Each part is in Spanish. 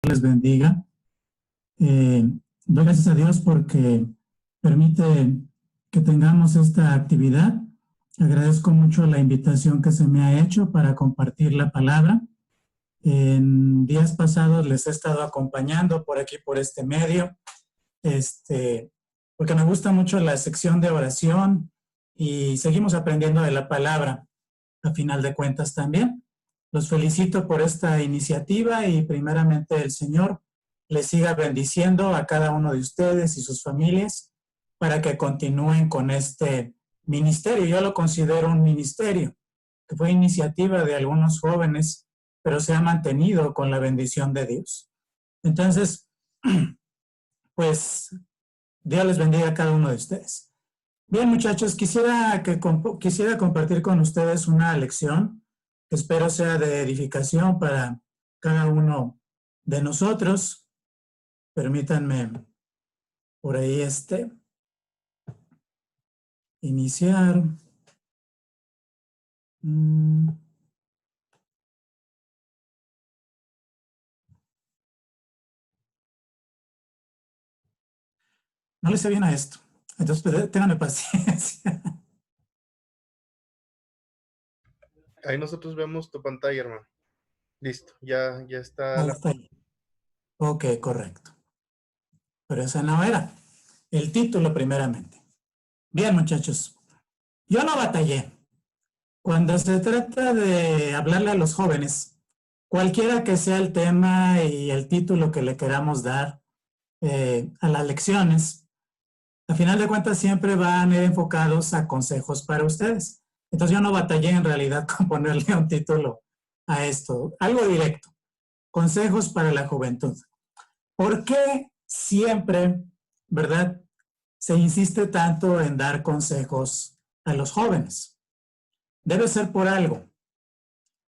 les bendiga. Doy gracias a Dios porque permite que tengamos esta actividad. Agradezco mucho la invitación que se me ha hecho para compartir la palabra. En días pasados les he estado acompañando por aquí, por este medio, porque me gusta mucho la sección de oración y seguimos aprendiendo de la palabra, a final de cuentas también. Los felicito por esta iniciativa y primeramente el Señor les siga bendiciendo a cada uno de ustedes y sus familias para que continúen con este ministerio. Yo lo considero un ministerio, que fue iniciativa de algunos jóvenes, pero se ha mantenido con la bendición de Dios. Entonces, pues, Dios les bendiga a cada uno de ustedes. Bien, muchachos, quisiera compartir con ustedes una lección que espero sea de edificación para cada uno de nosotros. Permítanme por ahí iniciar. No le sé bien a esto, entonces ténganme paciencia. Ahí nosotros vemos tu pantalla, hermano. Listo, ya está. Está ahí. Ok, correcto. Pero esa no era. El título primeramente. Bien, muchachos. Yo no batallé. Cuando se trata de hablarle a los jóvenes, cualquiera que sea el tema y el título que le queramos dar a las lecciones, a final de cuentas siempre van a ir enfocados a consejos para ustedes. Entonces yo no batallé en realidad con ponerle un título a esto, algo directo. Consejos para la juventud. ¿Por qué siempre, verdad, se insiste tanto en dar consejos a los jóvenes? Debe ser por algo,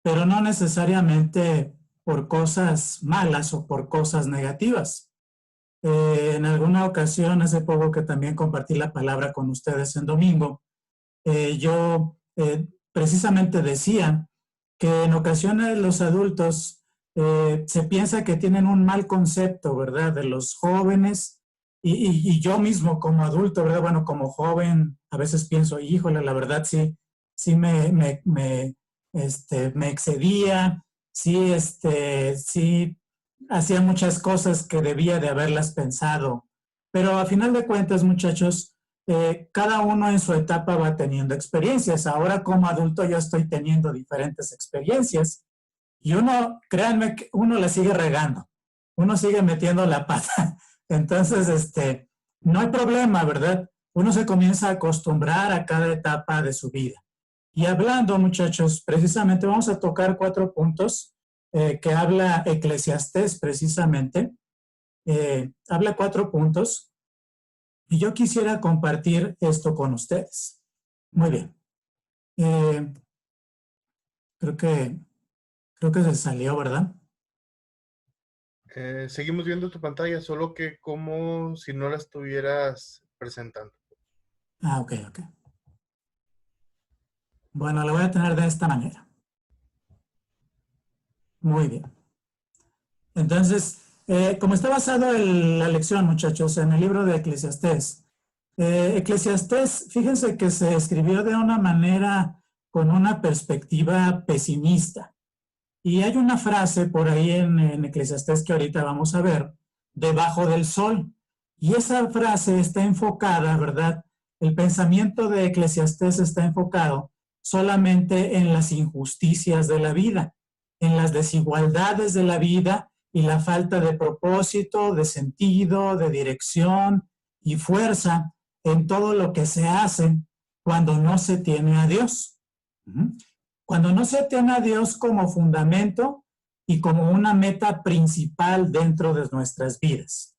pero no necesariamente por cosas malas o por cosas negativas. En alguna ocasión, hace poco que también compartí la palabra con ustedes en domingo, yo precisamente decía que en ocasiones los adultos se piensa que tienen un mal concepto, ¿verdad?, de los jóvenes y yo mismo como adulto, ¿verdad? Bueno, como joven a veces pienso, híjole, la verdad sí me excedía, sí hacía muchas cosas que debía de haberlas pensado. Pero a final de cuentas, muchachos, cada uno en su etapa va teniendo experiencias. Ahora como adulto yo estoy teniendo diferentes experiencias y uno, créanme, que uno la sigue regando, uno sigue metiendo la pata. Entonces, no hay problema, ¿verdad? Uno se comienza a acostumbrar a cada etapa de su vida. Y hablando, muchachos, precisamente vamos a tocar 4 puntos que habla Eclesiastés precisamente. Habla 4 puntos y yo quisiera compartir esto con ustedes. Muy bien. Creo que se salió, ¿verdad? Seguimos viendo tu pantalla, solo que como si no la estuvieras presentando. Ok. Bueno, lo voy a tener de esta manera. Muy bien. Entonces, como está basado la lección, muchachos, en el libro de Eclesiastés, Eclesiastés, fíjense que se escribió de una manera con una perspectiva pesimista. Y hay una frase por ahí en Eclesiastés que ahorita vamos a ver, debajo del sol. Y esa frase está enfocada, ¿verdad? El pensamiento de Eclesiastés está enfocado solamente en las injusticias de la vida, en las desigualdades de la vida y la falta de propósito, de sentido, de dirección y fuerza en todo lo que se hace cuando no se tiene a Dios. Cuando no se tiene a Dios como fundamento y como una meta principal dentro de nuestras vidas.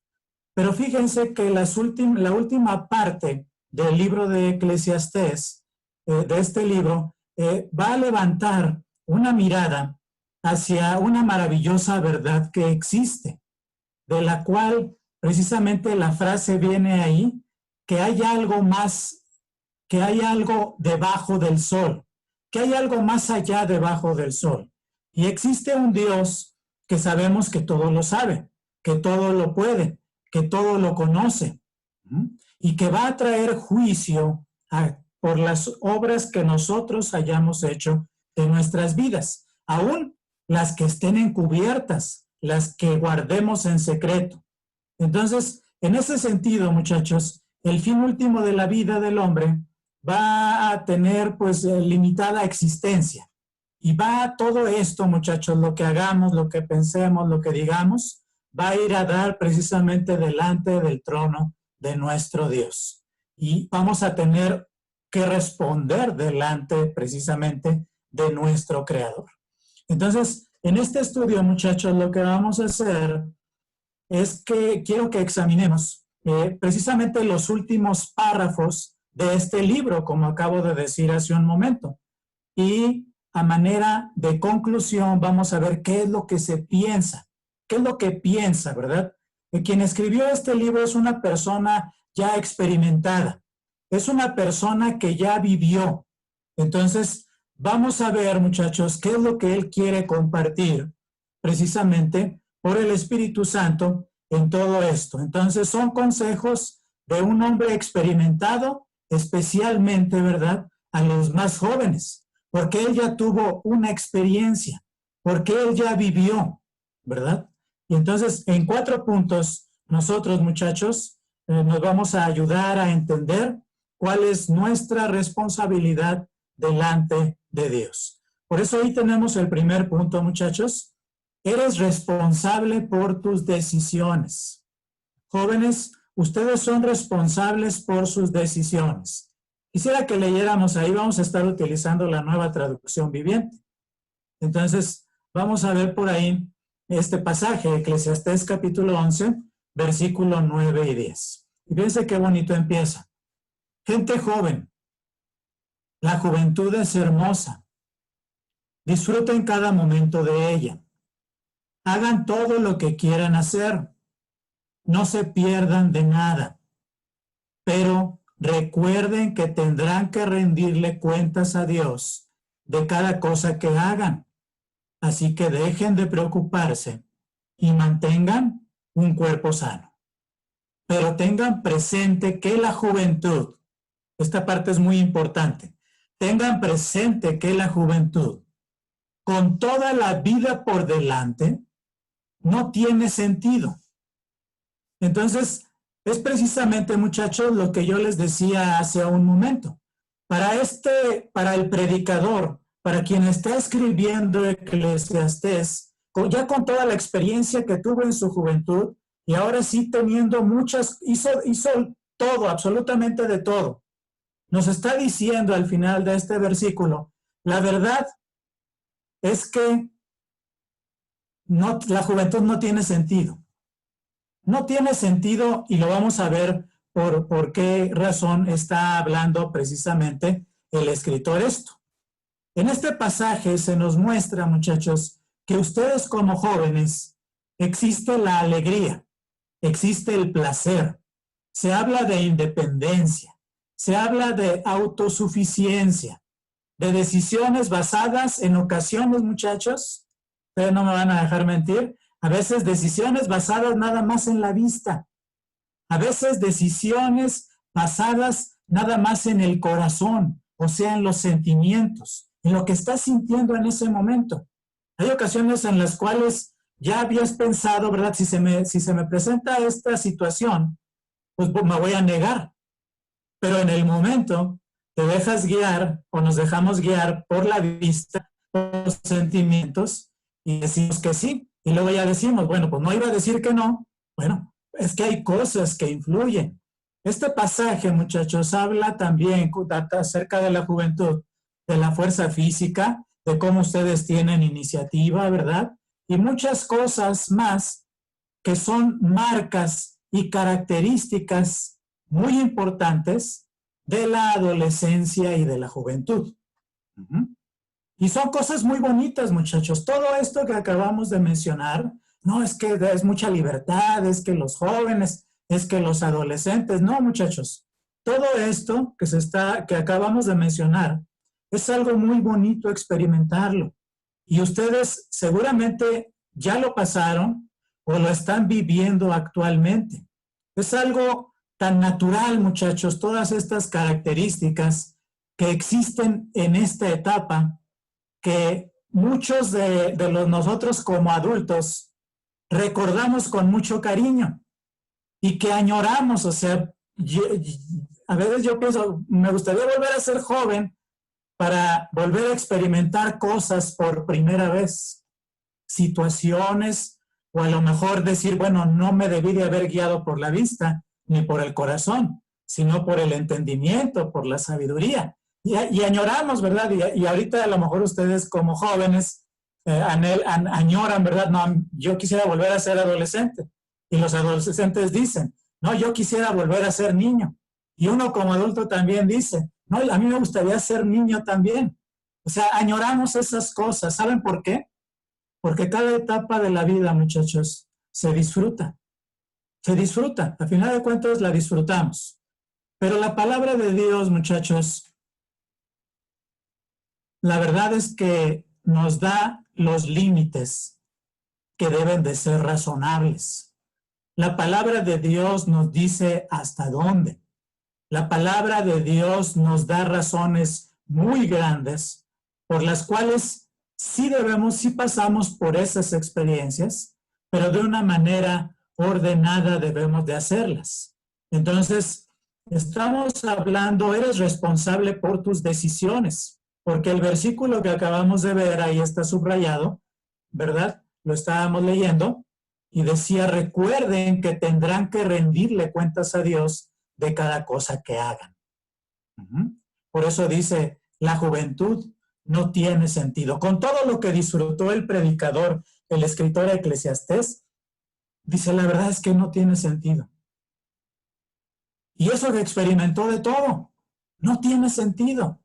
Pero fíjense que la última parte del libro de Eclesiastés, de este libro, va a levantar una mirada hacia una maravillosa verdad que existe, de la cual precisamente la frase viene ahí, que hay algo más, que hay algo debajo del sol, que hay algo más allá debajo del sol. Y existe un Dios que sabemos que todo lo sabe, que todo lo puede, que todo lo conoce, y que va a traer juicio por las obras que nosotros hayamos hecho en nuestras vidas, aún las que estén encubiertas, las que guardemos en secreto. Entonces, en ese sentido, muchachos, el fin último de la vida del hombre va a tener pues limitada existencia. Y va todo esto, muchachos, lo que hagamos, lo que pensemos, lo que digamos, va a ir a dar precisamente delante del trono de nuestro Dios. Y vamos a tener que responder delante precisamente de nuestro Creador. Entonces, en este estudio, muchachos, lo que vamos a hacer es que quiero que examinemos precisamente los últimos párrafos de este libro, como acabo de decir hace un momento. Y a manera de conclusión vamos a ver qué es lo que se piensa, qué es lo que piensa, ¿verdad? Quien escribió este libro es una persona ya experimentada, es una persona que ya vivió. Entonces, vamos a ver, muchachos, qué es lo que él quiere compartir precisamente por el Espíritu Santo en todo esto. Entonces, son consejos de un hombre experimentado, especialmente, ¿verdad?, a los más jóvenes, porque él ya tuvo una experiencia, porque él ya vivió, ¿verdad? Y entonces, en 4 puntos, nosotros, muchachos, nos vamos a ayudar a entender cuál es nuestra responsabilidad delante de Dios. Por eso ahí tenemos el primer punto, muchachos. Eres responsable por tus decisiones. Jóvenes, ustedes son responsables por sus decisiones. Quisiera que leyéramos ahí, vamos a estar utilizando la Nueva Traducción Viviente. Entonces, vamos a ver por ahí este pasaje, Eclesiastés capítulo 11, versículo 9 y 10. Y fíjense qué bonito empieza. Gente joven, la juventud es hermosa. Disfruten cada momento de ella. Hagan todo lo que quieran hacer. No se pierdan de nada. Pero recuerden que tendrán que rendirle cuentas a Dios de cada cosa que hagan. Así que dejen de preocuparse y mantengan un cuerpo sano. Pero tengan presente que la juventud, esta parte es muy importante, tengan presente que la juventud, con toda la vida por delante, no tiene sentido. Entonces, es precisamente, muchachos, lo que yo les decía hace un momento. Para el predicador, para quien está escribiendo Eclesiastés, ya con toda la experiencia que tuvo en su juventud, y ahora sí teniendo hizo todo, absolutamente de todo. Nos está diciendo al final de este versículo, la verdad es que la juventud no tiene sentido. No tiene sentido, y lo vamos a ver por qué razón está hablando precisamente el escritor esto. En este pasaje se nos muestra, muchachos, que ustedes como jóvenes existe la alegría, existe el placer, se habla de independencia, se habla de autosuficiencia, de decisiones basadas en ocasiones, muchachos, ustedes no me van a dejar mentir, a veces decisiones basadas nada más en la vista, a veces decisiones basadas nada más en el corazón, o sea, en los sentimientos, en lo que estás sintiendo en ese momento. Hay ocasiones en las cuales ya habías pensado, ¿verdad? Si se me presenta esta situación, pues me voy a negar. Pero en el momento te dejas guiar o nos dejamos guiar por la vista, por los sentimientos y decimos que sí. Y luego ya decimos, bueno, pues no iba a decir que no. Bueno, es que hay cosas que influyen. Este pasaje, muchachos, habla también acerca de la juventud, de la fuerza física, de cómo ustedes tienen iniciativa, ¿verdad? Y muchas cosas más que son marcas y características muy importantes de la adolescencia y de la juventud. Y son cosas muy bonitas, muchachos. Todo esto que acabamos de mencionar, no es que es mucha libertad, es que los jóvenes, es que los adolescentes, no, muchachos. Todo esto que acabamos de mencionar es algo muy bonito experimentarlo. Y ustedes seguramente ya lo pasaron o lo están viviendo actualmente. Es algo tan natural, muchachos, todas estas características que existen en esta etapa, que muchos de nosotros como adultos recordamos con mucho cariño y que añoramos. O sea, a veces yo pienso, me gustaría volver a ser joven para volver a experimentar cosas por primera vez, situaciones, o a lo mejor decir, bueno, no me debí de haber guiado por la vista ni por el corazón, sino por el entendimiento, por la sabiduría. Y añoramos, ¿verdad? Y ahorita a lo mejor ustedes como jóvenes añoran, ¿verdad? No, yo quisiera volver a ser adolescente. Y los adolescentes dicen, no, yo quisiera volver a ser niño. Y uno como adulto también dice, no, a mí me gustaría ser niño también. O sea, añoramos esas cosas. ¿Saben por qué? Porque cada etapa de la vida, muchachos, se disfruta. Se disfruta. A final de cuentas la disfrutamos. Pero la palabra de Dios, muchachos, la verdad es que nos da los límites que deben de ser razonables. La palabra de Dios nos dice hasta dónde. La palabra de Dios nos da razones muy grandes por las cuales sí pasamos por esas experiencias, pero de una manera ordenada debemos de hacerlas. Entonces, estamos hablando, eres responsable por tus decisiones, porque el versículo que acabamos de ver, ahí está subrayado, ¿verdad? Lo estábamos leyendo y decía, recuerden que tendrán que rendirle cuentas a Dios de cada cosa que hagan. Por eso dice, la juventud no tiene sentido. Con todo lo que disfrutó el predicador, el escritor de Eclesiastés, dice, la verdad es que no tiene sentido. Y eso que experimentó de todo, no tiene sentido.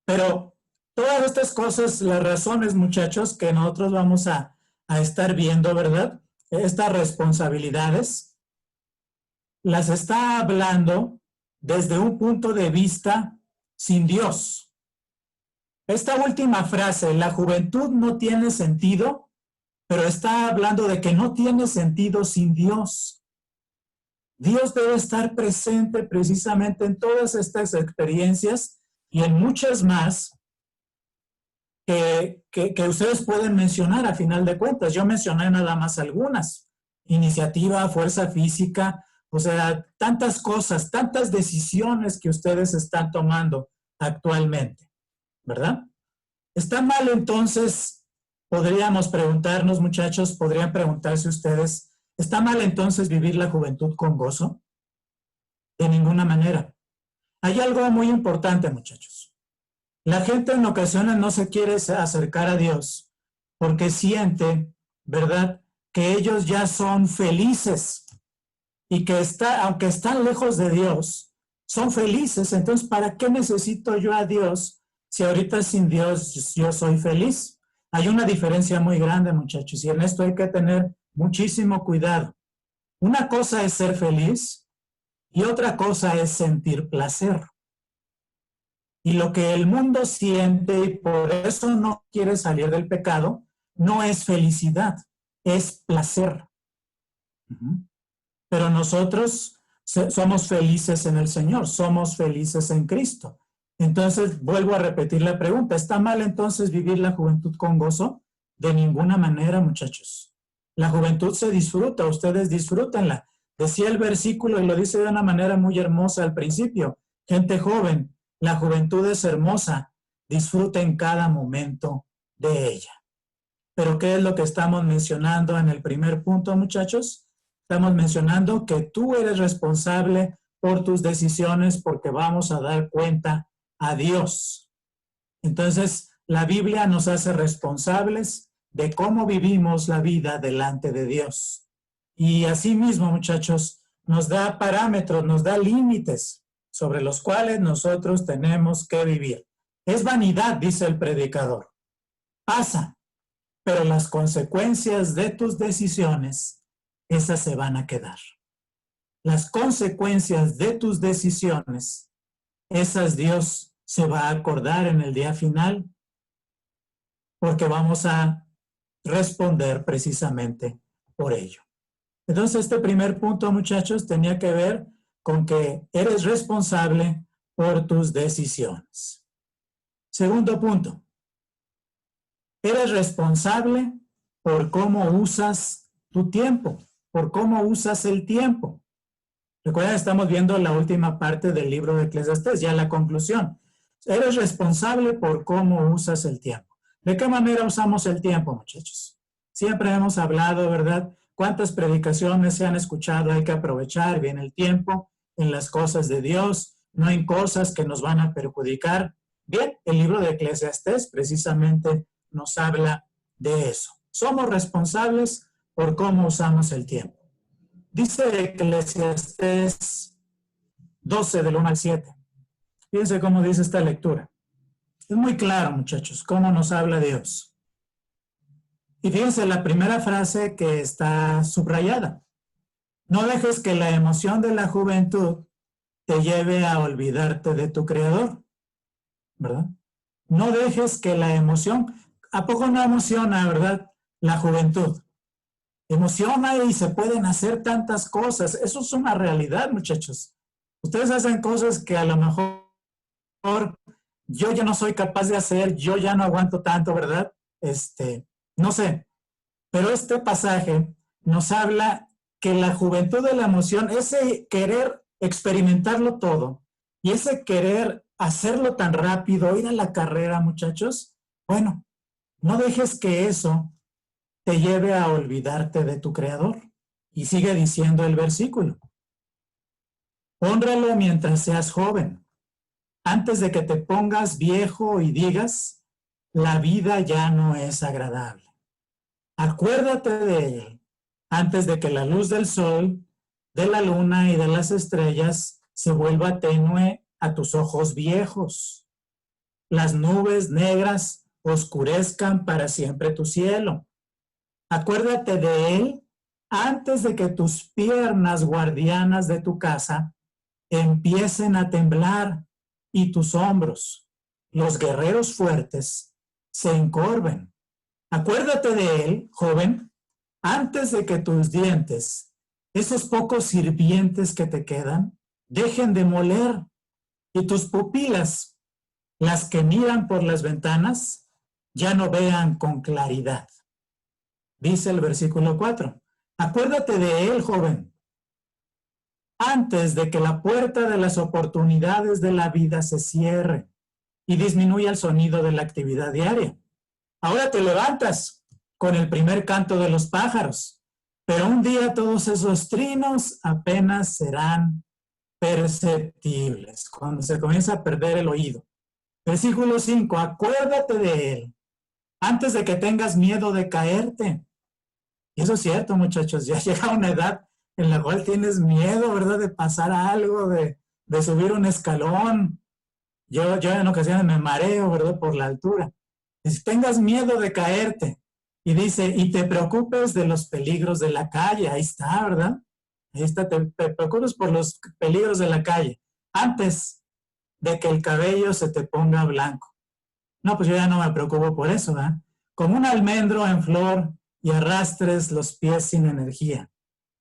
Pero todas estas cosas, las razones, muchachos, que nosotros vamos a estar viendo, ¿verdad? Estas responsabilidades, las está hablando desde un punto de vista sin Dios. Esta última frase, la juventud no tiene sentido, pero está hablando de que no tiene sentido sin Dios. Dios debe estar presente precisamente en todas estas experiencias y en muchas más que ustedes pueden mencionar a final de cuentas. Yo mencioné nada más algunas. Iniciativa, fuerza física, o sea, tantas cosas, tantas decisiones que ustedes están tomando actualmente, ¿verdad? ¿Está mal entonces? Podríamos preguntarnos, muchachos, podrían preguntarse ustedes, ¿está mal entonces vivir la juventud con gozo? De ninguna manera. Hay algo muy importante, muchachos. La gente en ocasiones no se quiere acercar a Dios porque siente, ¿verdad?, que ellos ya son felices y que aunque están lejos de Dios, son felices. Entonces, ¿para qué necesito yo a Dios si ahorita sin Dios yo soy feliz? Hay una diferencia muy grande, muchachos, y en esto hay que tener muchísimo cuidado. Una cosa es ser feliz y otra cosa es sentir placer. Y lo que el mundo siente y por eso no quiere salir del pecado, no es felicidad, es placer. Pero nosotros somos felices en el Señor, somos felices en Cristo. Entonces, vuelvo a repetir la pregunta, ¿está mal entonces vivir la juventud con gozo? De ninguna manera, muchachos. La juventud se disfruta, ustedes disfrútenla. Decía el versículo y lo dice de una manera muy hermosa al principio. Gente joven, la juventud es hermosa, disfruten cada momento de ella. Pero ¿qué es lo que estamos mencionando en el primer punto, muchachos? Estamos mencionando que tú eres responsable por tus decisiones porque vamos a dar cuenta a Dios. Entonces, la Biblia nos hace responsables de cómo vivimos la vida delante de Dios. Y asimismo, muchachos, nos da parámetros, nos da límites sobre los cuales nosotros tenemos que vivir. Es vanidad, dice el predicador. Pasa, pero las consecuencias de tus decisiones, esas se van a quedar. Las consecuencias de tus decisiones, esas Dios se va a acordar en el día final, porque vamos a responder precisamente por ello. Entonces, este primer punto, muchachos, tenía que ver con que eres responsable por tus decisiones. Segundo punto, eres responsable por cómo usas tu tiempo, por cómo usas el tiempo. Recuerden, estamos viendo la última parte del libro de Eclesiastés, ya la conclusión. Eres responsable por cómo usas el tiempo. ¿De qué manera usamos el tiempo, muchachos? Siempre hemos hablado, ¿verdad? ¿Cuántas predicaciones se han escuchado? Hay que aprovechar bien el tiempo en las cosas de Dios, no en cosas que nos van a perjudicar. Bien, el libro de Eclesiastés precisamente nos habla de eso. Somos responsables por cómo usamos el tiempo. Dice Eclesiastés 12, del 1 al 7. Fíjense cómo dice esta lectura. Es muy claro, muchachos, cómo nos habla Dios. Y fíjense la primera frase que está subrayada. No dejes que la emoción de la juventud te lleve a olvidarte de tu Creador, ¿verdad? No dejes que la emoción, ¿a poco no emociona, verdad? La juventud. Emociona y se pueden hacer tantas cosas. Eso es una realidad, muchachos. Ustedes hacen cosas que a lo mejor yo ya no soy capaz de hacer, yo ya no aguanto tanto, ¿verdad? No sé. Pero este pasaje nos habla que la juventud de la emoción, ese querer experimentarlo todo y ese querer hacerlo tan rápido, ir a la carrera, muchachos, bueno, no dejes que eso te lleve a olvidarte de tu Creador. Y sigue diciendo el versículo. Hónralo mientras seas joven, antes de que te pongas viejo y digas, la vida ya no es agradable. Acuérdate de él antes de que la luz del sol, de la luna y de las estrellas se vuelva tenue a tus ojos viejos. Las nubes negras oscurezcan para siempre tu cielo. Acuérdate de él antes de que tus piernas guardianas de tu casa empiecen a temblar y tus hombros, los guerreros fuertes, se encorven. Acuérdate de él, joven, antes de que tus dientes, esos pocos sirvientes que te quedan, dejen de moler y tus pupilas, las que miran por las ventanas, ya no vean con claridad. Dice el versículo 4. Acuérdate de él, joven, antes de que la puerta de las oportunidades de la vida se cierre y disminuya el sonido de la actividad diaria. Ahora te levantas con el primer canto de los pájaros, pero un día todos esos trinos apenas serán perceptibles, cuando se comienza a perder el oído. Versículo 5, acuérdate de él antes de que tengas miedo de caerte. Y eso es cierto, muchachos, ya llega una edad en la cual tienes miedo, ¿verdad?, de pasar algo, de subir un escalón. Yo en ocasiones me mareo, ¿verdad?, por la altura. Si tengas miedo de caerte. Y dice, y te preocupes de los peligros de la calle. Ahí está, ¿verdad? Ahí está, te preocupes por los peligros de la calle. Antes de que el cabello se te ponga blanco. No, pues yo ya no me preocupo por eso, ¿verdad? Como un almendro en flor y arrastres los pies sin energía.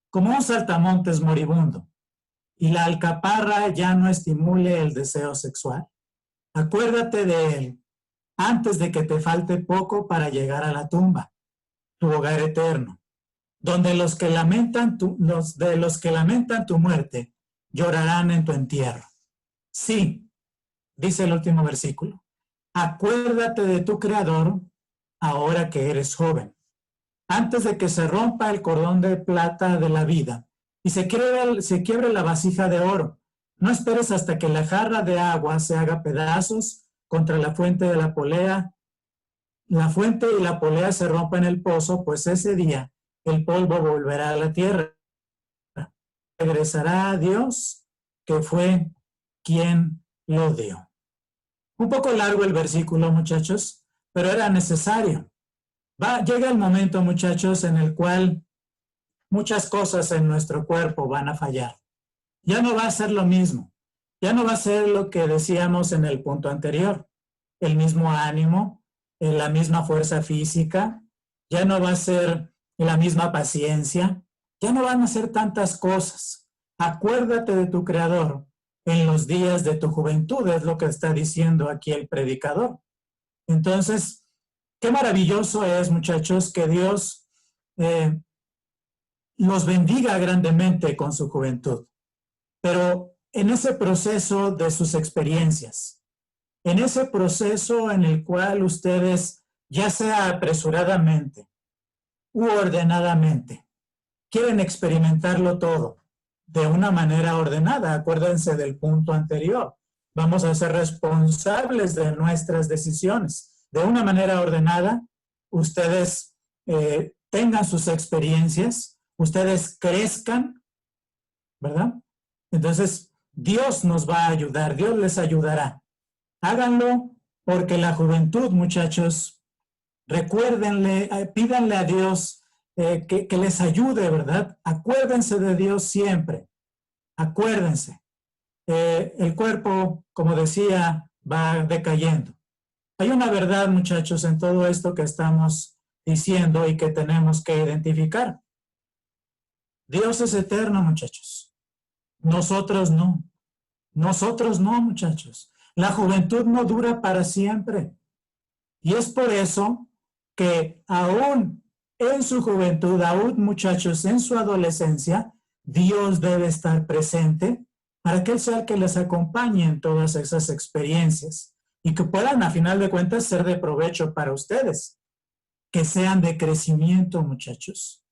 Como un saltamontes moribundo. Y la alcaparra ya no estimule el deseo sexual. Acuérdate de él antes de que te falte poco para llegar a la tumba, tu hogar eterno, donde los que lamentan tu muerte llorarán en tu entierro. Sí, dice el último versículo, acuérdate de tu Creador ahora que eres joven, antes de que se rompa el cordón de plata de la vida y se quiebre la vasija de oro. No esperes hasta que la jarra de agua se haga pedazos contra la fuente de la polea. La fuente y la polea se rompan en el pozo, pues ese día el polvo volverá a la tierra. Regresará a Dios, que fue quien lo dio. Un poco largo el versículo, muchachos, pero era necesario. Llega el momento, muchachos, en el cual muchas cosas en nuestro cuerpo van a fallar. Ya no va a ser lo mismo. Ya no va a ser lo que decíamos en el punto anterior. El mismo ánimo, la misma fuerza física, ya no va a ser la misma paciencia, ya no van a ser tantas cosas. Acuérdate de tu Creador en los días de tu juventud, es lo que está diciendo aquí el predicador. Entonces, qué maravilloso es, muchachos, que Dios los bendiga grandemente con su juventud. Pero en ese proceso de sus experiencias, en ese proceso en el cual ustedes, ya sea apresuradamente u ordenadamente, quieren experimentarlo todo de una manera ordenada. Acuérdense del punto anterior. Vamos a ser responsables de nuestras decisiones. De una manera ordenada, ustedes tengan sus experiencias, ustedes crezcan, ¿verdad? Entonces, Dios nos va a ayudar, Dios les ayudará. Háganlo porque la juventud, muchachos, recuérdenle, pídanle a Dios que les ayude, ¿verdad? Acuérdense de Dios siempre, acuérdense. El cuerpo, como decía, va decayendo. Hay una verdad, muchachos, en todo esto que estamos diciendo y que tenemos que identificar. Dios es eterno, muchachos. Nosotros no. Nosotros no, muchachos. La juventud no dura para siempre. Y es por eso que aún en su juventud, aún muchachos en su adolescencia, Dios debe estar presente para que Él sea el que les acompañe en todas esas experiencias y que puedan, a final de cuentas, ser de provecho para ustedes, que sean de crecimiento, muchachos.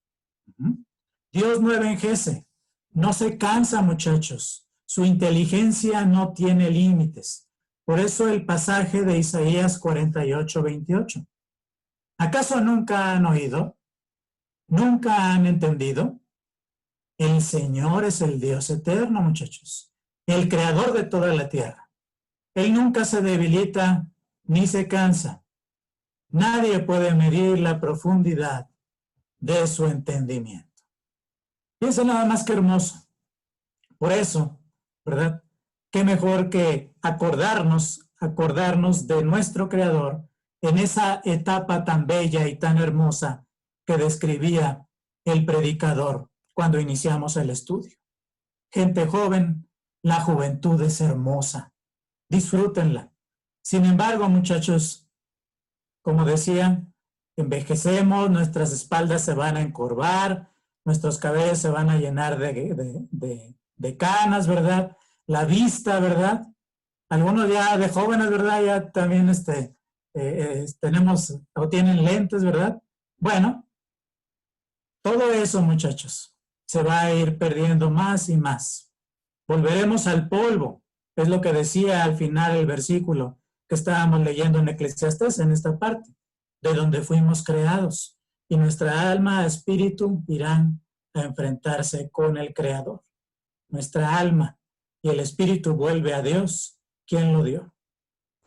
Dios no envejece, no se cansa, muchachos. Su inteligencia no tiene límites. Por eso el pasaje de Isaías 48:28. ¿Acaso nunca han oído? ¿Nunca han entendido? El Señor es el Dios eterno, muchachos, el creador de toda la tierra. Él nunca se debilita ni se cansa. Nadie puede medir la profundidad de su entendimiento. Piensa nada más que hermoso. Por eso, ¿verdad? Qué mejor que acordarnos de nuestro Creador en esa etapa tan bella y tan hermosa que describía el predicador cuando iniciamos el estudio. Gente joven, la juventud es hermosa. Disfrútenla. Sin embargo, muchachos, como decía, envejecemos, nuestras espaldas se van a encorvar, nuestros cabellos se van a llenar de canas, ¿verdad? La vista, ¿verdad? Algunos ya de jóvenes, ¿verdad? Ya también tenemos o tienen lentes, ¿verdad? Bueno, todo eso, muchachos, se va a ir perdiendo más y más. Volveremos al polvo, es lo que decía al final el versículo que estábamos leyendo en Eclesiastés, en esta parte, de donde fuimos creados. Y nuestra alma, espíritu, irán a enfrentarse con el Creador. Nuestra alma y el espíritu vuelve a Dios, quien lo dio.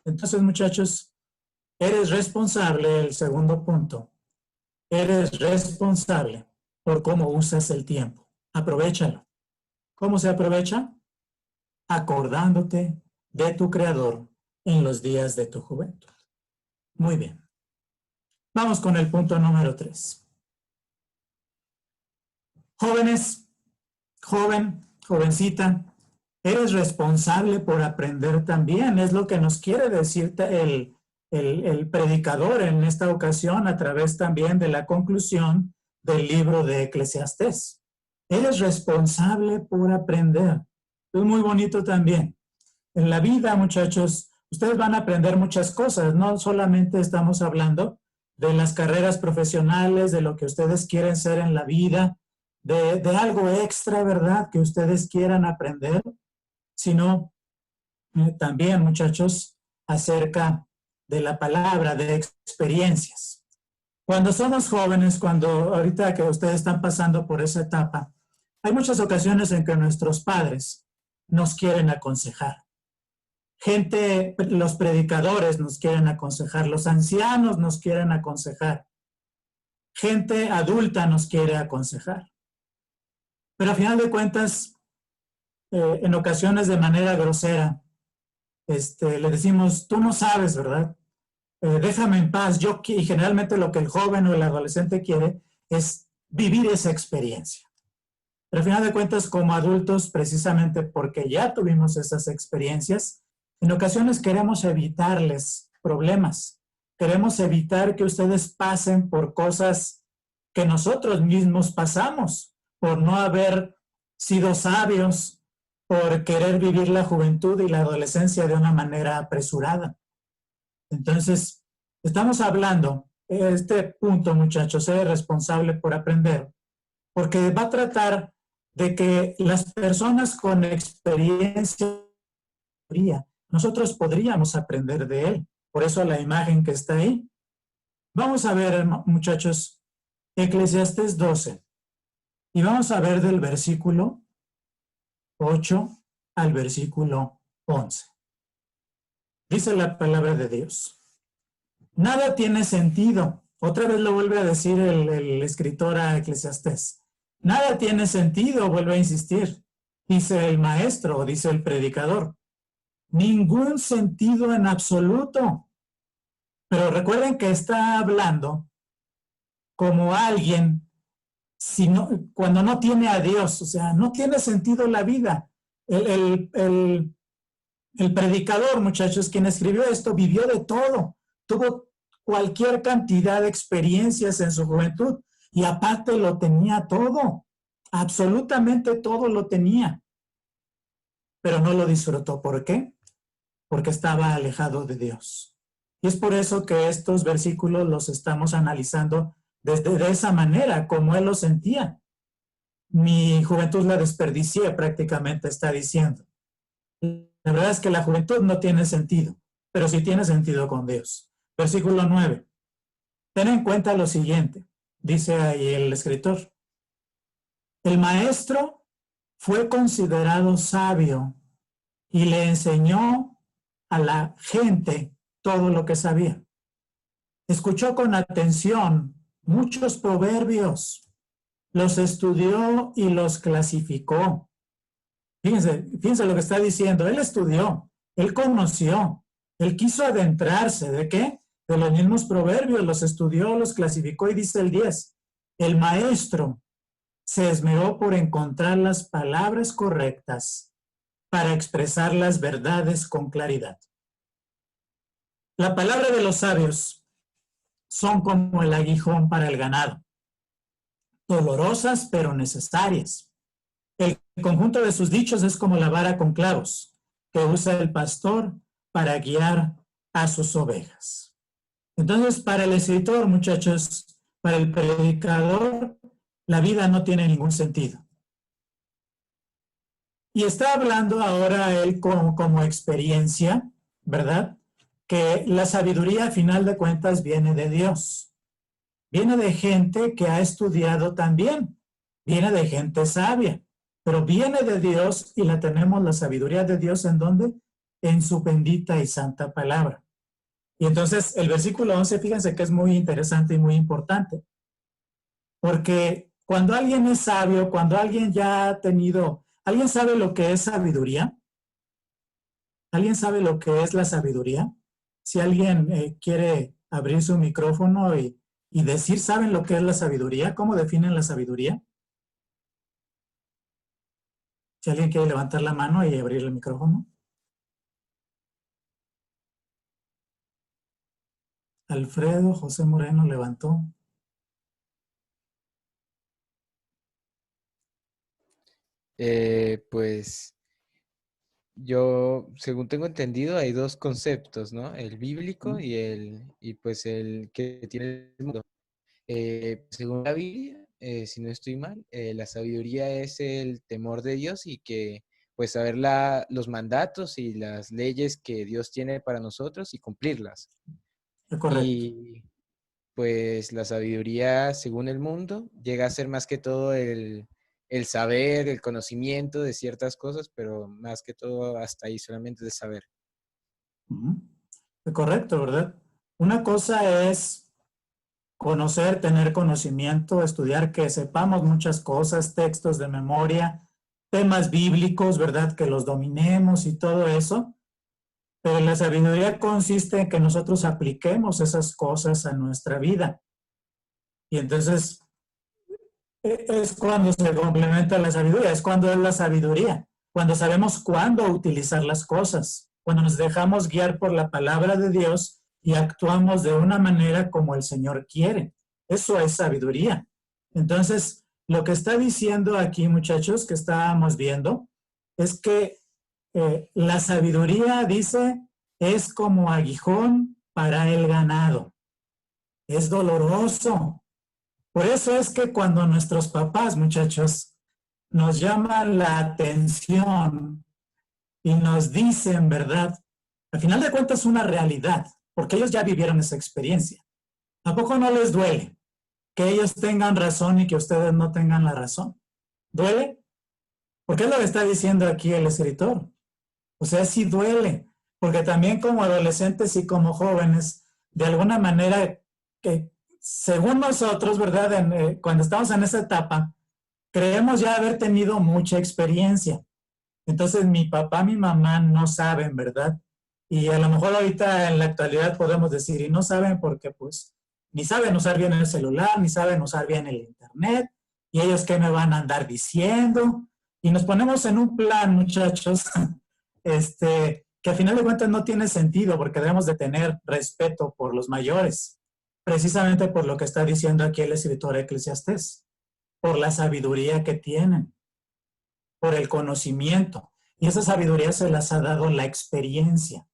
Entonces, muchachos, eres responsable, el segundo punto, eres responsable por cómo usas el tiempo. Aprovéchalo. ¿Cómo se aprovecha? Acordándote de tu Creador en los días de tu juventud. Muy bien. Vamos con el punto número 3. Jóvenes, jovencita, eres responsable por aprender también. Es lo que nos quiere decir el predicador en esta ocasión a través también de la conclusión del libro de Eclesiastés. Eres responsable por aprender. Es muy bonito también. En la vida, muchachos, ustedes van a aprender muchas cosas. No solamente estamos hablando de las carreras profesionales, de lo que ustedes quieren ser en la vida, de algo extra, ¿verdad?, que ustedes quieran aprender, sino también, muchachos, acerca de la palabra, de experiencias. Cuando somos jóvenes, cuando ahorita que ustedes están pasando por esa etapa, hay muchas ocasiones en que nuestros padres nos quieren aconsejar. Los predicadores nos quieren aconsejar, los ancianos nos quieren aconsejar, gente adulta nos quiere aconsejar. Pero a final de cuentas, en ocasiones de manera grosera, le decimos, tú no sabes, ¿verdad? déjame en paz. Y generalmente lo que el joven o el adolescente quiere es vivir esa experiencia. Pero al final de cuentas, como adultos, precisamente porque ya tuvimos esas experiencias, en ocasiones queremos evitarles problemas. Queremos evitar que ustedes pasen por cosas que nosotros mismos pasamos, por no haber sido sabios, por querer vivir la juventud y la adolescencia de una manera apresurada. Entonces, estamos hablando, este punto, muchachos, ser responsable por aprender, porque va a tratar de que las personas con experiencia, nosotros podríamos aprender de él. Por eso la imagen que está ahí. Vamos a ver, muchachos, Eclesiastés 12. Y vamos a ver del versículo 8 al versículo 11. Dice la palabra de Dios. Nada tiene sentido. Otra vez lo vuelve a decir el escritor a Eclesiastés. Nada tiene sentido, vuelve a insistir. Dice el maestro, dice el predicador. Ningún sentido en absoluto. Pero recuerden que está hablando como alguien cuando no tiene a Dios, o sea, no tiene sentido la vida. El predicador, muchachos, quien escribió esto, vivió de todo, tuvo cualquier cantidad de experiencias en su juventud y aparte lo tenía todo, absolutamente todo lo tenía, pero no lo disfrutó. ¿Por qué? Porque estaba alejado de Dios. Y es por eso que estos versículos los estamos analizando de esa manera, como él lo sentía. Mi juventud la desperdicié prácticamente, está diciendo. La verdad es que la juventud no tiene sentido, pero sí tiene sentido con Dios. Versículo 9. Ten en cuenta lo siguiente, dice ahí el escritor. El maestro fue considerado sabio y le enseñó a la gente todo lo que sabía. Escuchó con atención muchos proverbios, los estudió y los clasificó. Fíjense lo que está diciendo. Él estudió, él conoció, él quiso adentrarse. ¿De qué? De los mismos proverbios, los estudió, los clasificó y dice el 10. El maestro se esmeró por encontrar las palabras correctas para expresar las verdades con claridad. La palabra de los sabios son como el aguijón para el ganado, dolorosas pero necesarias. El conjunto de sus dichos es como la vara con clavos que usa el pastor para guiar a sus ovejas. Entonces, para el escritor, muchachos, para el predicador, la vida no tiene ningún sentido. Y está hablando ahora él como experiencia, ¿verdad? Que la sabiduría, a final de cuentas, viene de Dios. Viene de gente que ha estudiado también. Viene de gente sabia. Pero viene de Dios y la tenemos, la sabiduría de Dios, ¿en dónde? En su bendita y santa palabra. Y entonces el versículo 11, fíjense que es muy interesante y muy importante. Porque cuando alguien es sabio, cuando alguien ya ha tenido, ¿alguien sabe lo que es sabiduría? ¿Alguien sabe lo que es la sabiduría? Si alguien quiere abrir su micrófono y decir, ¿saben lo que es la sabiduría? ¿Cómo definen la sabiduría? Si alguien quiere levantar la mano y abrir el micrófono. Alfredo José Moreno levantó. Pues yo, según tengo entendido, hay dos conceptos, ¿no? El bíblico y pues el que tiene el mundo. Según la Biblia, si no estoy mal, la sabiduría es el temor de Dios y que pues saber los mandatos y las leyes que Dios tiene para nosotros y cumplirlas. Correcto. Y pues la sabiduría, según el mundo, llega a ser más que todo el saber, el conocimiento de ciertas cosas, pero más que todo hasta ahí solamente de saber. Correcto, ¿verdad? Una cosa es conocer, tener conocimiento, estudiar, que sepamos muchas cosas, textos de memoria, temas bíblicos, ¿verdad? Que los dominemos y todo eso. Pero la sabiduría consiste en que nosotros apliquemos esas cosas a nuestra vida. Y entonces es cuando se complementa la sabiduría, es cuando es la sabiduría, cuando sabemos cuándo utilizar las cosas, cuando nos dejamos guiar por la palabra de Dios y actuamos de una manera como el Señor quiere. Eso es sabiduría. Entonces, lo que está diciendo aquí, muchachos, que estábamos viendo, es que la sabiduría, dice, es como aguijón para el ganado. Es doloroso. Por eso es que cuando nuestros papás, muchachos, nos llaman la atención y nos dicen, ¿verdad? Al final de cuentas es una realidad, porque ellos ya vivieron esa experiencia. ¿A poco no les duele que ellos tengan razón y que ustedes no tengan la razón? ¿Duele? Porque es lo que está diciendo aquí el escritor. O sea, sí duele, porque también como adolescentes y como jóvenes, de alguna manera, que según nosotros, ¿verdad? Cuando estamos en esa etapa, creemos ya haber tenido mucha experiencia. Entonces, mi papá, mi mamá no saben, ¿verdad? Y a lo mejor ahorita en la actualidad podemos decir, y no saben porque pues ni saben usar bien el celular, ni saben usar bien el internet, y ellos qué me van a andar diciendo. Y nos ponemos en un plan, muchachos, que a final de cuentas no tiene sentido porque debemos de tener respeto por los mayores, precisamente por lo que está diciendo aquí el escritor Eclesiastés, por la sabiduría que tienen, por el conocimiento. Y esa sabiduría se las ha dado la experiencia.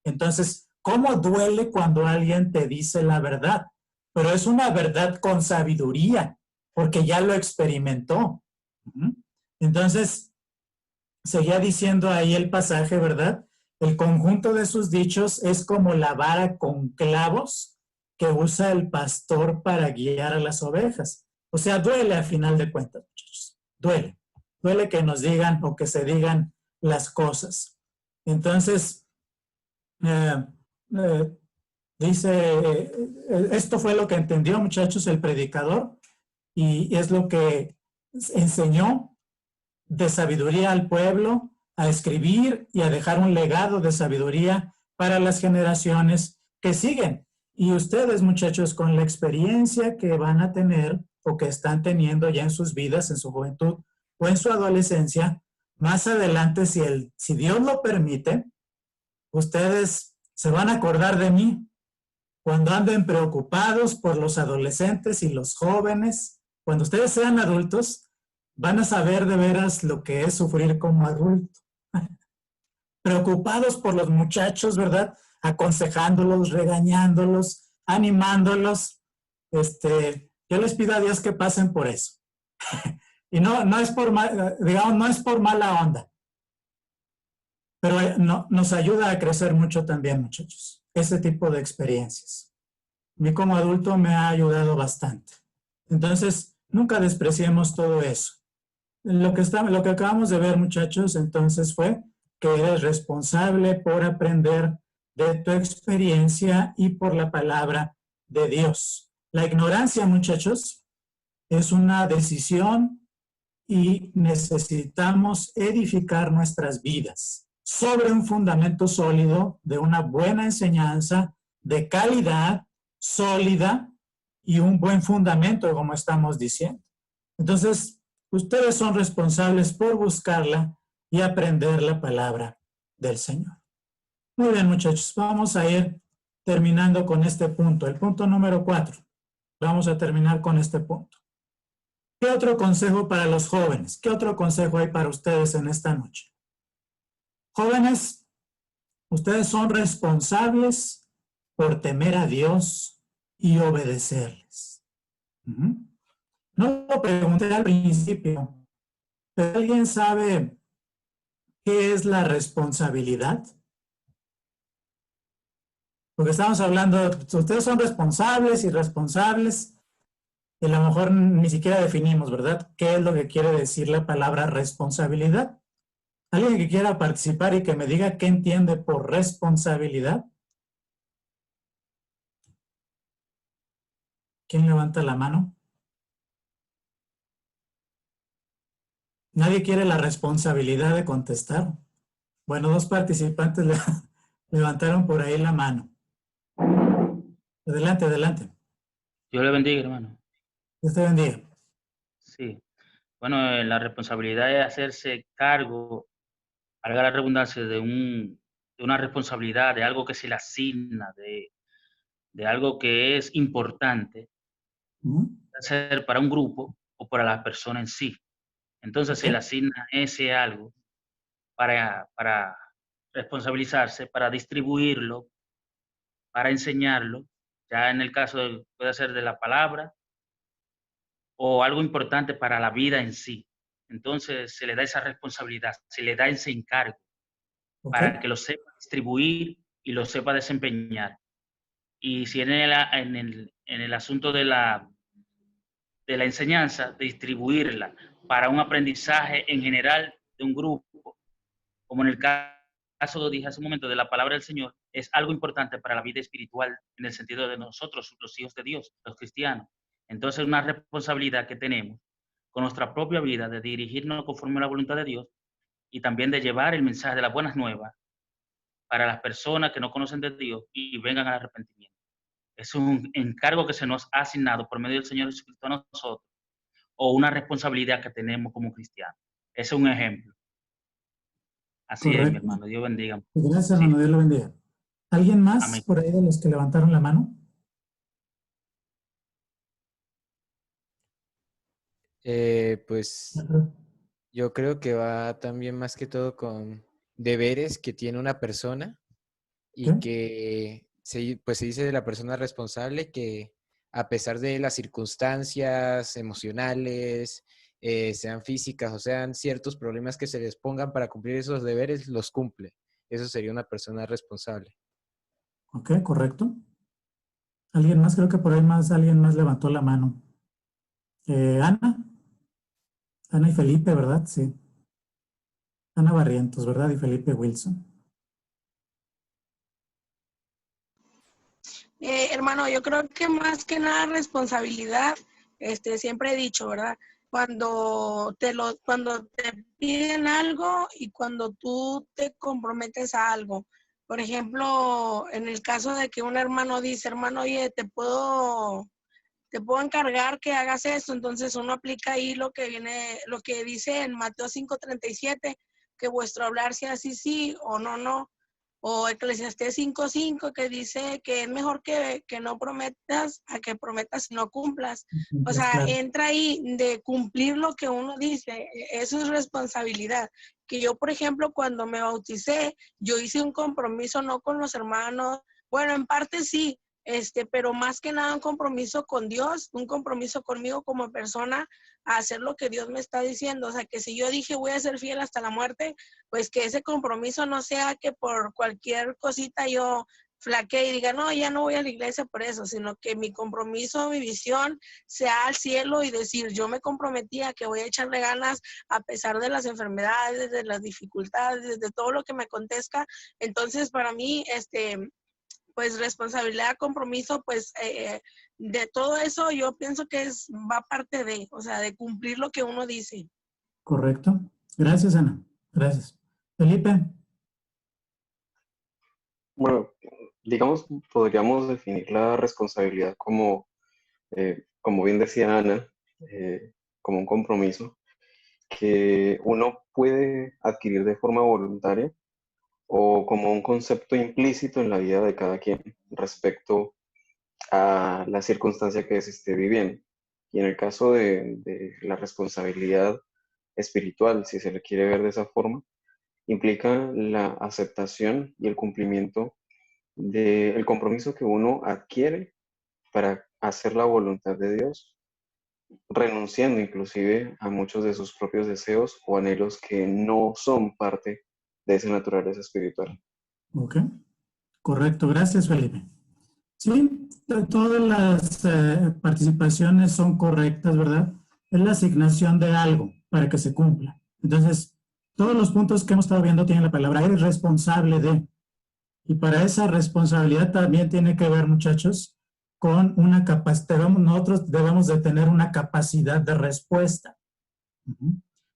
Entonces, ¿cómo duele cuando alguien te dice la verdad? Pero es una verdad con sabiduría, porque ya lo experimentó. Entonces, seguía diciendo ahí el pasaje, ¿verdad? El conjunto de sus dichos es como la vara con clavos que usa el pastor para guiar a las ovejas. O sea, duele a final de cuentas, muchachos. Duele. Duele que nos digan o que se digan las cosas. Entonces, dice, esto fue lo que entendió, muchachos, el predicador, y es lo que enseñó de sabiduría al pueblo, a escribir y a dejar un legado de sabiduría para las generaciones que siguen. Y ustedes, muchachos, con la experiencia que van a tener o que están teniendo ya en sus vidas, en su juventud o en su adolescencia, más adelante, si Dios lo permite, ustedes se van a acordar de mí cuando anden preocupados por los adolescentes y los jóvenes. Cuando ustedes sean adultos, van a saber de veras lo que es sufrir como adulto. Preocupados por los muchachos, ¿verdad? Aconsejándolos, regañándolos, animándolos. Yo les pido a Dios que pasen por eso. Y no es por digamos, no es por mala onda, pero nos ayuda a crecer mucho también, muchachos, ese tipo de experiencias. A mí como adulto me ha ayudado bastante. Entonces, nunca despreciemos todo eso. Lo que acabamos de ver, muchachos, entonces fue que eres responsable por aprender de tu experiencia y por la palabra de Dios. La ignorancia, muchachos, es una decisión y necesitamos edificar nuestras vidas sobre un fundamento sólido de una buena enseñanza de calidad, sólida y un buen fundamento, como estamos diciendo. Entonces, ustedes son responsables por buscarla y aprender la palabra del Señor. Muy bien, muchachos, vamos a ir terminando con este punto, el punto número 4. Vamos a terminar con este punto. ¿Qué otro consejo para los jóvenes? ¿Qué otro consejo hay para ustedes en esta noche? Jóvenes, ustedes son responsables por temer a Dios y obedecerles. No lo pregunté al principio, pero ¿alguien sabe qué es la responsabilidad? Porque estamos hablando, ustedes son responsables y responsables, y a lo mejor ni siquiera definimos, ¿verdad? ¿Qué es lo que quiere decir la palabra responsabilidad? ¿Alguien que quiera participar y que me diga qué entiende por responsabilidad? ¿Quién levanta la mano? Nadie quiere la responsabilidad de contestar. Bueno, dos participantes levantaron por ahí la mano. Adelante, adelante. Dios le bendiga, hermano. Dios te bendiga. Sí. Bueno, la responsabilidad es hacerse cargo, valga la redundancia, de una responsabilidad, de algo que se le asigna, de algo que es importante, Ujú. ser para un grupo o para la persona en sí. Entonces se le asigna ese algo para responsabilizarse, para distribuirlo, para enseñarlo. Ya en el caso puede ser de la palabra o algo importante para la vida en sí. Entonces se le da esa responsabilidad, se le da ese encargo Ok. para que lo sepa distribuir y lo sepa desempeñar. Y si en el asunto de la enseñanza, distribuirla para un aprendizaje en general de un grupo, como en el caso, lo dije hace un momento, de la palabra del Señor, es algo importante para la vida espiritual en el sentido de nosotros, los hijos de Dios, los cristianos. Entonces, una responsabilidad que tenemos con nuestra propia vida de dirigirnos conforme a la voluntad de Dios y también de llevar el mensaje de las buenas nuevas para las personas que no conocen de Dios y vengan al arrepentimiento. Es un encargo que se nos ha asignado por medio del Señor Jesucristo a nosotros o una responsabilidad que tenemos como cristianos. Ese es un ejemplo. Así es, mi Correcto. hermano. Dios bendiga. Gracias, Sí, hermano. Dios lo bendiga. ¿Alguien más amén. por ahí de los que levantaron la mano? Pues Ajá. yo creo que va también más que todo con deberes que tiene una persona ¿Qué? y que pues se dice de la persona responsable que a pesar de las circunstancias emocionales, sean físicas o sean ciertos problemas que se les pongan para cumplir esos deberes, los cumple. Eso sería una persona responsable. Ok, correcto. ¿Alguien más? Creo que por ahí alguien más levantó la mano. Ana. Ana y Felipe, ¿verdad? Sí. Ana Barrientos, ¿verdad? Y Felipe Wilson. Hermano, yo creo que más que nada responsabilidad, siempre he dicho, ¿verdad? Cuando te piden algo y cuando tú te comprometes a algo. Por ejemplo, en el caso de que un hermano dice, hermano, oye, te puedo encargar que hagas esto, entonces uno aplica ahí lo que dice en Mateo 5:37, que vuestro hablar sea sí, sí o no, no. O Eclesiastés 5:5 que dice que es mejor que no prometas a que prometas y no cumplas. O Pues sea, claro. entra ahí de cumplir lo que uno dice. Eso es responsabilidad. Que yo, por ejemplo, cuando me bauticé, yo hice un compromiso no con los hermanos. Bueno, en parte sí, pero más que nada un compromiso con Dios, un compromiso conmigo como persona a hacer lo que Dios me está diciendo. O sea, que si yo dije voy a ser fiel hasta la muerte, pues que ese compromiso no sea que por cualquier cosita yo flaquee y diga, no, ya no voy a la iglesia por eso, sino que mi compromiso, mi visión sea al cielo y decir, yo me comprometí a que voy a echarle ganas a pesar de las enfermedades, de las dificultades, de todo lo que me acontezca. Entonces, para mí, pues responsabilidad, compromiso, pues de todo eso yo pienso que va parte de, o sea, de cumplir lo que uno dice. Correcto. Gracias, Ana. Gracias. Felipe. Bueno, digamos, podríamos definir la responsabilidad como, como bien decía Ana, como un compromiso que uno puede adquirir de forma voluntaria o como un concepto implícito en la vida de cada quien respecto a la circunstancia que se esté viviendo. Y en el caso de la responsabilidad espiritual, si se le quiere ver de esa forma, implica la aceptación y el cumplimiento del compromiso que uno adquiere para hacer la voluntad de Dios, renunciando inclusive a muchos de sus propios deseos o anhelos que no son parte de esa naturaleza espiritual. Ok. Correcto. Gracias, Felipe. Sí, todas las participaciones son correctas, ¿verdad? Es la asignación de algo para que se cumpla. Entonces, todos los puntos que hemos estado viendo tienen la palabra eres responsable de. Y para esa responsabilidad también tiene que ver, muchachos, con una capacidad. Nosotros debemos de tener una capacidad de respuesta.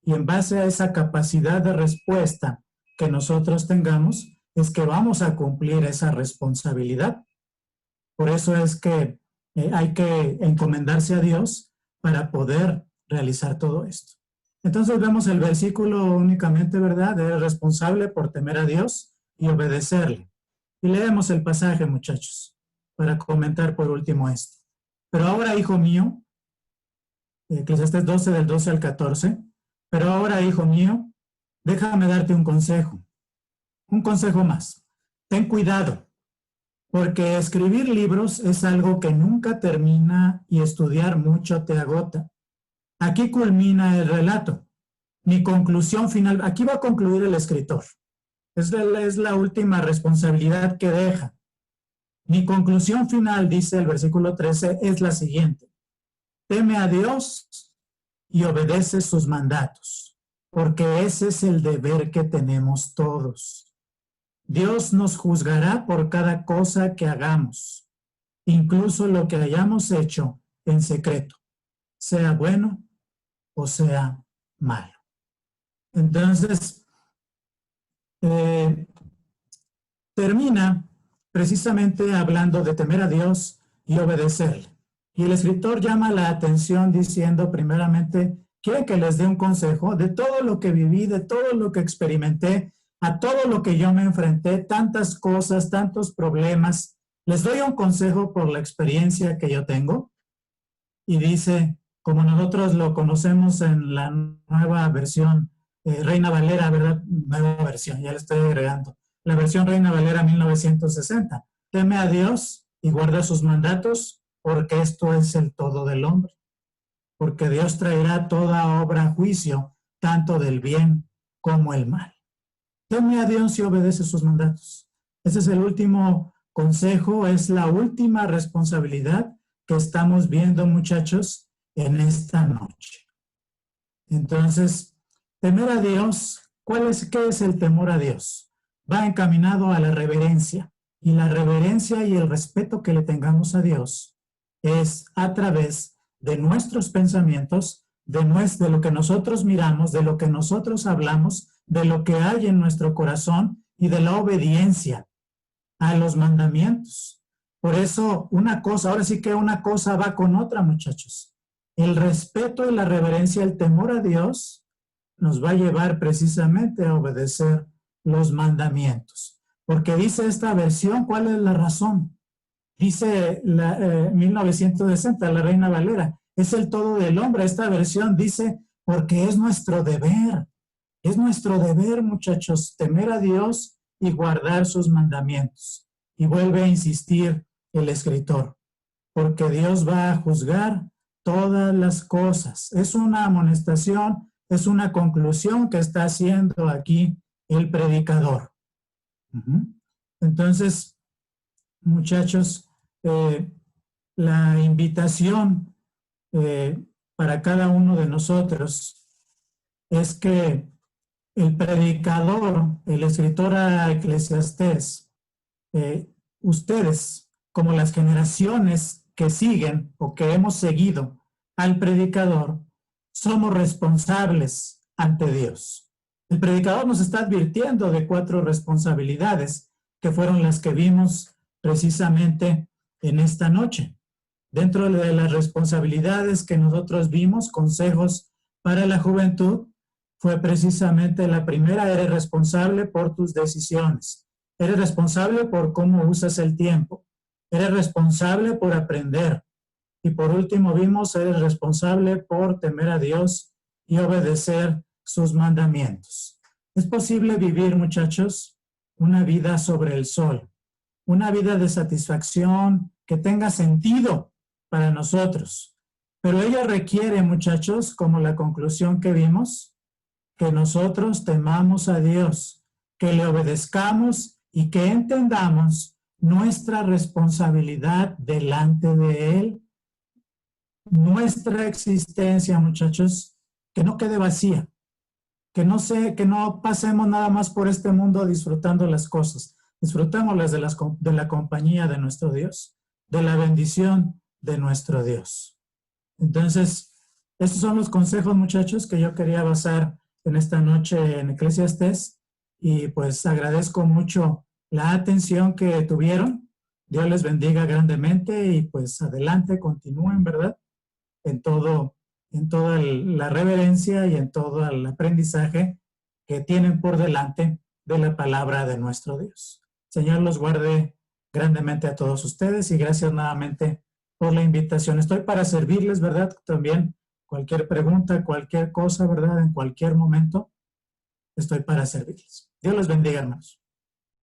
Y en base a esa capacidad de respuesta que nosotros tengamos, es que vamos a cumplir esa responsabilidad. Por eso es que hay que encomendarse a Dios para poder realizar todo esto. Entonces vemos el versículo únicamente, ¿verdad? Eres responsable por temer a Dios y obedecerle. Y leemos el pasaje, muchachos, para comentar por último esto. Pero ahora, hijo mío, Eclesiastés 12, del 12 al 14, pero ahora, hijo mío, déjame darte un consejo más. Ten cuidado, porque escribir libros es algo que nunca termina y estudiar mucho te agota. Aquí culmina el relato. Mi conclusión final, aquí va a concluir el escritor. Es la última responsabilidad que deja. Mi conclusión final, dice el versículo 13, es la siguiente. Teme a Dios y obedece sus mandatos, porque ese es el deber que tenemos todos. Dios nos juzgará por cada cosa que hagamos, incluso lo que hayamos hecho en secreto, sea bueno o sea malo. Entonces, termina precisamente hablando de temer a Dios y obedecerle. Y el escritor llama la atención diciendo, primeramente, quiere que les dé un consejo de todo lo que viví, de todo lo que experimenté, a todo lo que yo me enfrenté, tantas cosas, tantos problemas. Les doy un consejo por la experiencia que yo tengo. Y dice, como nosotros lo conocemos en la nueva versión, Reina Valera, ¿verdad? Nueva versión, ya le estoy agregando. La versión Reina Valera 1960. Teme a Dios y guarda sus mandatos, porque esto es el todo del hombre. Porque Dios traerá toda obra a juicio, tanto del bien como el mal. Teme a Dios y obedece sus mandatos. Ese es el último consejo, es la última responsabilidad que estamos viendo, muchachos, en esta noche. Entonces, temer a Dios, ¿qué es el temor a Dios? Va encaminado a la reverencia. Y la reverencia y el respeto que le tengamos a Dios es a través de nuestros pensamientos, de lo que nosotros miramos, de lo que nosotros hablamos, de lo que hay en nuestro corazón y de la obediencia a los mandamientos. Por eso, ahora sí que una cosa va con otra, muchachos. El respeto y la reverencia, el temor a Dios, nos va a llevar precisamente a obedecer los mandamientos. Porque dice esta versión, ¿cuál es la razón? Dice 1960, la Reina Valera, es el todo del hombre. Esta versión dice, porque es nuestro deber. Es nuestro deber, muchachos, temer a Dios y guardar sus mandamientos. Y vuelve a insistir el escritor, porque Dios va a juzgar todas las cosas. Es una amonestación, es una conclusión que está haciendo aquí el predicador. Entonces, muchachos, la invitación para cada uno de nosotros es que el predicador, el escritor a Eclesiastés, ustedes, como las generaciones que siguen o que hemos seguido al predicador, somos responsables ante Dios. El predicador nos está advirtiendo de 4 responsabilidades que fueron las que vimos precisamente en esta noche. Dentro de las responsabilidades que nosotros vimos, consejos para la juventud, fue precisamente la primera: eres responsable por tus decisiones, eres responsable por cómo usas el tiempo, eres responsable por aprender. Y por último vimos, eres responsable por temer a Dios y obedecer sus mandamientos. Es posible vivir, muchachos, una vida sobre el sol, una vida de satisfacción que tenga sentido para nosotros. Pero ella requiere, muchachos, como la conclusión que vimos, que nosotros temamos a Dios, que le obedezcamos y que entendamos nuestra responsabilidad delante de Él. Nuestra existencia, muchachos, que no quede vacía, que no pasemos nada más por este mundo disfrutando las cosas. Disfrutémoslas de la compañía de nuestro Dios, de la bendición de nuestro Dios. Entonces, estos son los consejos, muchachos, que yo quería basar en esta noche en Eclesiastés, y pues agradezco mucho la atención que tuvieron. Dios les bendiga grandemente y pues adelante, continúen, ¿verdad? En toda la reverencia y en todo el aprendizaje que tienen por delante de la palabra de nuestro Dios. Señor los guarde grandemente a todos ustedes y gracias nuevamente por la invitación. Estoy para servirles, ¿verdad? También cualquier pregunta, cualquier cosa, ¿verdad? En cualquier momento estoy para servirles. Dios los bendiga, hermanos.